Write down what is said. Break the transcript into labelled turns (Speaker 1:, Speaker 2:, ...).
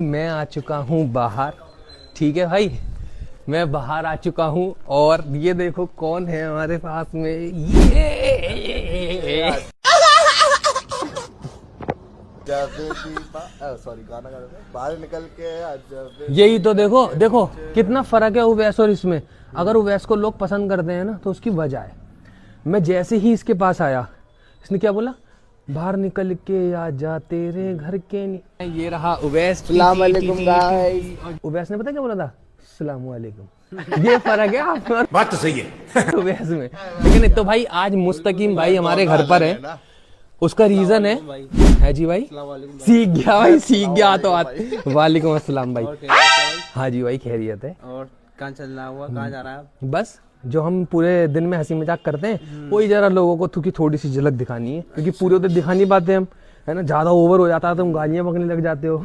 Speaker 1: मैं आ चुका हूँ बाहर, ठीक है भाई, मैं बाहर आ चुका हूँ और ये देखो कौन है हमारे पास में, ये
Speaker 2: सॉरी गाना गा रहे थे, बाहर निकल के
Speaker 1: यही तो देखो देखो कितना फर्क है उवैस और इसमें। अगर उवैस को लोग पसंद करते हैं ना तो उसकी वजह है। मैं जैसे ही इसके पास आया, इसने क्या बोला, बाहर निकल के आ जा तेरे घर के ये रहा उवैस।
Speaker 2: अस्सलाम वालेकुम गाइस।
Speaker 1: उवैस ने पता क्या बोला था, अस्सलाम वालेकुम। ये फर्क है आप
Speaker 3: बात तो सही है
Speaker 1: उवैस में। लेकिन तो भाई आज मुस्तकीम भाई हमारे घर पर है, उसका रीजन है जी भाई, सीख गया भाई, सीख गया तो वालेकुम अस्सलाम भाई। हाँ जी भाई खैरियत है।
Speaker 4: और कहाँ चल रहा हुआ, कहाँ जा रहा है आप?
Speaker 1: बस जो हम पूरे दिन में हंसी मजाक करते हैं वही जरा लोगों को थोड़ी सी झलक दिखानी है, क्योंकि पूरे तो दिखा नहीं पाते हम, है ना, ज्यादा ओवर हो जाता है तो हम गालियां बकने लग जाते हो।